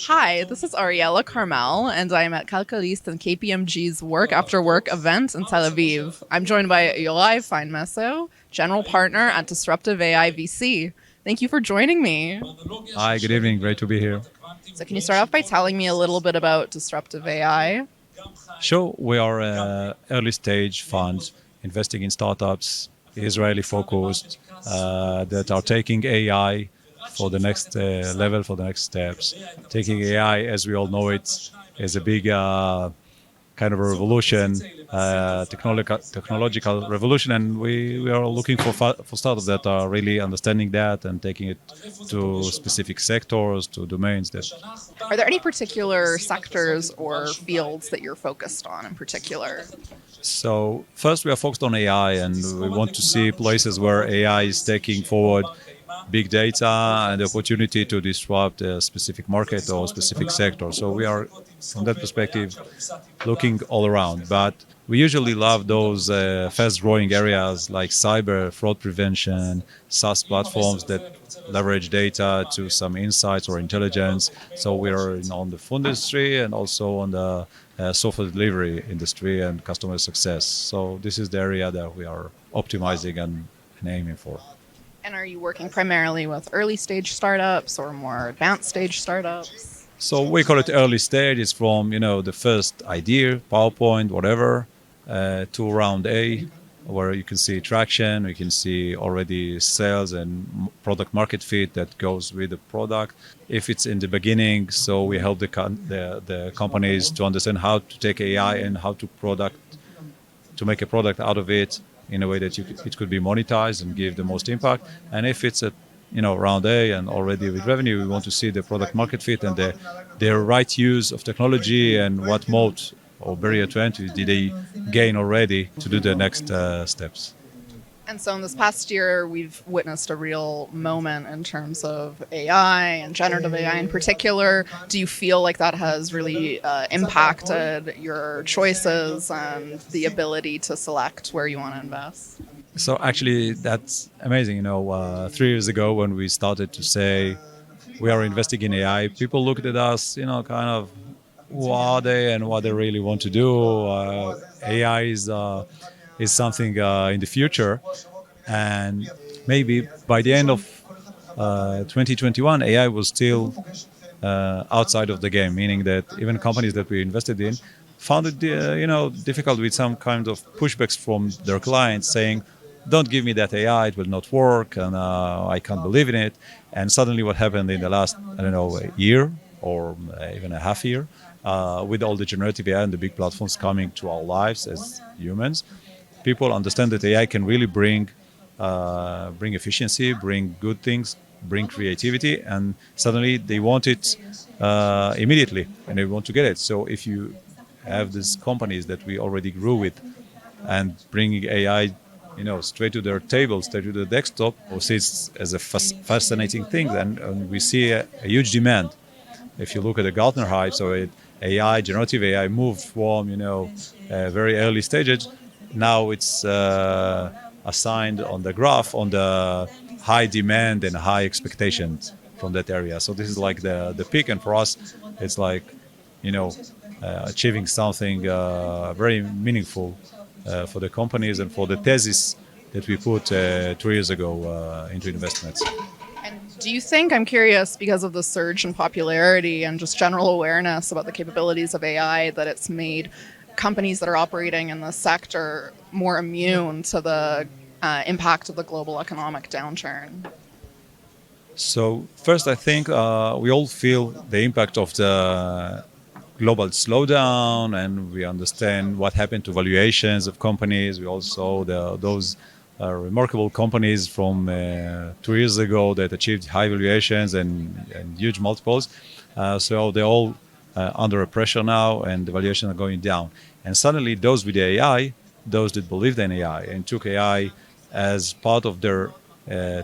Hi, this is Ariella Carmel, and I'm at Calcalist and KPMG's Work After Work event in Tel Aviv. I'm joined by Yorai Fainmesser, General Partner at Disruptive AI VC. Thank you for joining me. Hi, good evening. Great to be here. So, can you start off by telling me a little bit about Disruptive AI? Sure, we are an early stage fund investing in startups, Israeli focused, that are taking AI for the next level, for the next steps. Taking AI, as we all know it, is a big kind of a revolution, technological revolution, and we are looking for startups that are really understanding that and taking it to specific sectors, to domains that. Are there any particular sectors or fields that you're focused on in particular? So first, we are focused on AI, and we want to see places where AI is taking forward big data and the opportunity to disrupt a specific market or specific sector. So we are, from that perspective, looking all around. But we usually love those fast-growing areas like cyber, fraud prevention, SaaS platforms that leverage data to some insights or intelligence. So we are on the food industry and also on the software delivery industry and customer success. So this is the area that we are optimizing and aiming for. And are you working primarily with early stage startups or more advanced stage startups? So we call it early stage. It's from the first idea, PowerPoint, whatever, to round A, where you can see traction, you can see already sales and product market fit that goes with the product. If it's in the beginning, so we help the companies to understand how to take AI and how to make a product out of it in a way that it could be monetized and give the most impact. And if it's at round A and already with revenue, we want to see the product market fit and the right use of technology and what moat or barrier to entry did they gain already to do the next steps. And so in this past year, we've witnessed a real moment in terms of AI and generative AI in particular. Do you feel like that has really impacted your choices and the ability to select where you want to invest? So actually, that's amazing. 3 years ago when we started to say we are investing in AI, people looked at us, kind of, who are they and what they really want to do. AI is something in the future, and maybe by the end of 2021, AI was still outside of the game, meaning that even companies that we invested in found it, difficult with some kind of pushbacks from their clients saying, "Don't give me that AI; it will not work, and I can't believe in it." And suddenly, what happened in the last, I don't know, a year or even a half year, with all the generative AI and the big platforms coming to our lives as humans, people understand that AI can really bring efficiency, bring good things, bring creativity, and suddenly they want it immediately, and they want to get it. So if you have these companies that we already grew with, and bringing AI, straight to their table, straight to the desktop, we see it as a fascinating thing, and we see a huge demand. If you look at the Gartner hype, so AI, generative AI moved from very early stages. Now it's assigned on the graph on the high demand and high expectations from that area. So this is like the peak, and for us, it's like achieving something very meaningful for the companies and for the thesis that we put 2 years ago into investments. And do you think, I'm curious, because of the surge in popularity and just general awareness about the capabilities of AI, that it's made companies that are operating in this sector more immune to the impact of the global economic downturn? So first, I think we all feel the impact of the global slowdown, and we understand what happened to valuations of companies. We also those remarkable companies from 2 years ago that achieved high valuations and huge multiples. So they're all under a pressure now, and the valuations are going down. And suddenly, those with the AI, those that believed in AI and took AI as part of their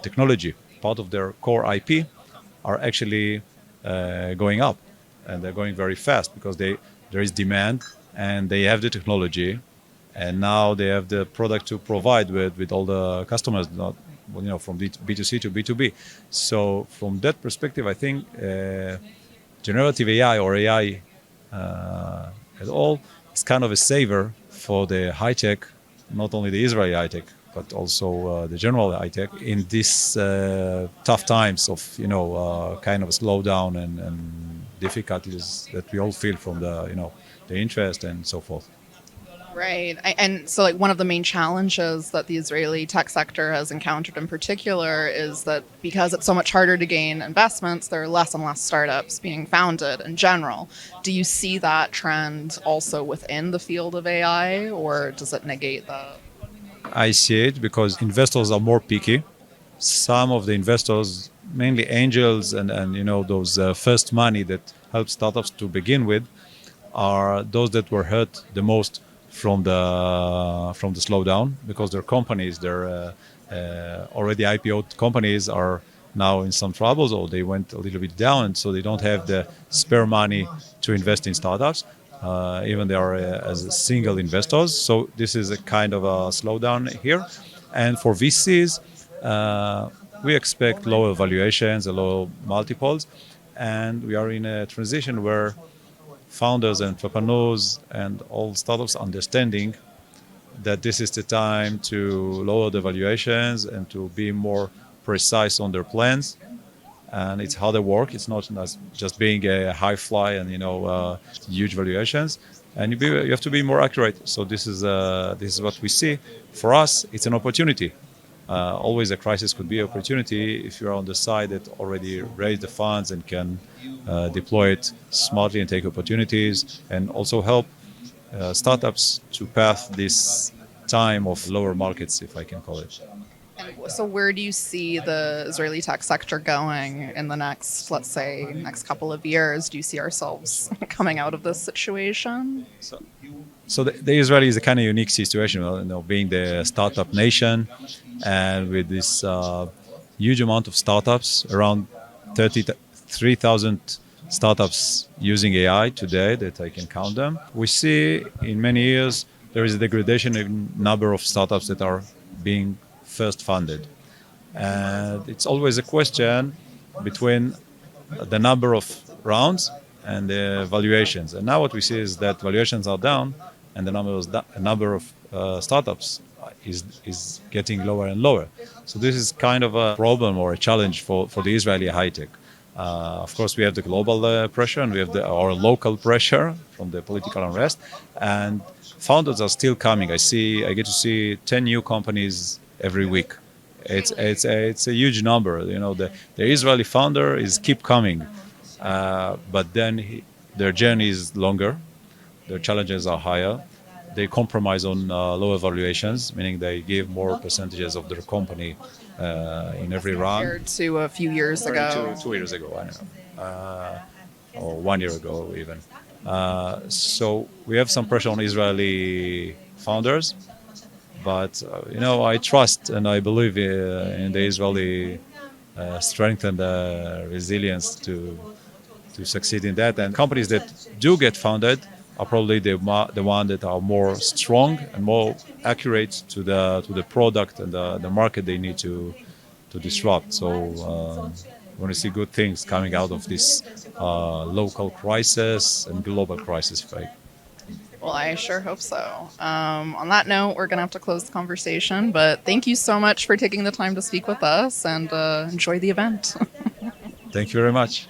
technology, part of their core IP, are actually going up, and they're going very fast because there is demand and they have the technology, and now they have the product to provide with all the customers, not from B2C to B2B. So from that perspective, I think generative AI or AI at all is kind of a saver for the high tech, not only the Israeli high tech, but also the general high tech in these tough times of kind of a slowdown and difficulties that we all feel from the interest and so forth. Right. And so, like, one of the main challenges that the Israeli tech sector has encountered in particular is that because it's so much harder to gain investments, there are less and less startups being founded in general. Do you see that trend also within the field of AI, or does it negate that? I see it because investors are more picky. Some of the investors, mainly angels and those first money that help startups to begin with, are those that were hurt the most from the slowdown because their companies, their already IPO companies, are now in some troubles or they went a little bit down, so they don't have the spare money to invest in startups. Even they are as single investors, so this is a kind of a slowdown here. And for VCs, we expect lower valuations and lower multiples, and we are in a transition where founders and entrepreneurs and all startups understanding that this is the time to lower the valuations and to be more precise on their plans. And it's harder work. It's not just being a high fly and huge valuations. And you have to be more accurate. So this is what we see. For us, it's an opportunity. Always a crisis could be an opportunity if you are on the side that already raised the funds and can deploy it smartly and take opportunities and also help startups to pass this time of lower markets, if I can call it. And so, where do you see the Israeli tech sector going in the next, let's say, next couple of years? Do you see ourselves coming out of this situation? So the Israeli is a kind of unique situation, being the startup nation, and with this huge amount of startups, around 33,000 startups using AI today that I can count them. We see in many years there is a degradation in number of startups that are being first funded. And it's always a question between the number of rounds and the valuations. And now what we see is that valuations are down and the number of startups is getting lower and lower. So this is kind of a problem or a challenge for the Israeli high tech. Of course, we have the global pressure and we have our local pressure from the political unrest. And founders are still coming. I get to see 10 new companies every week. It's a huge number. The Israeli founder is keep coming, but then their journey is longer, their challenges are higher. They compromise on lower valuations, meaning they give more percentages of their company in every round. Compared to a few years ago. 2 years ago, I don't know, or 1 year ago even. So we have some pressure on Israeli founders. But I trust and I believe in the Israeli strength and resilience to succeed in that. And companies that do get founded are probably the one that are more strong and more accurate to the product and the market they need to disrupt. So we want to see good things coming out of this local crisis and global crisis, if I. Well, I sure hope so. On that note, we're going to have to close the conversation, but thank you so much for taking the time to speak with us and enjoy the event. Thank you very much.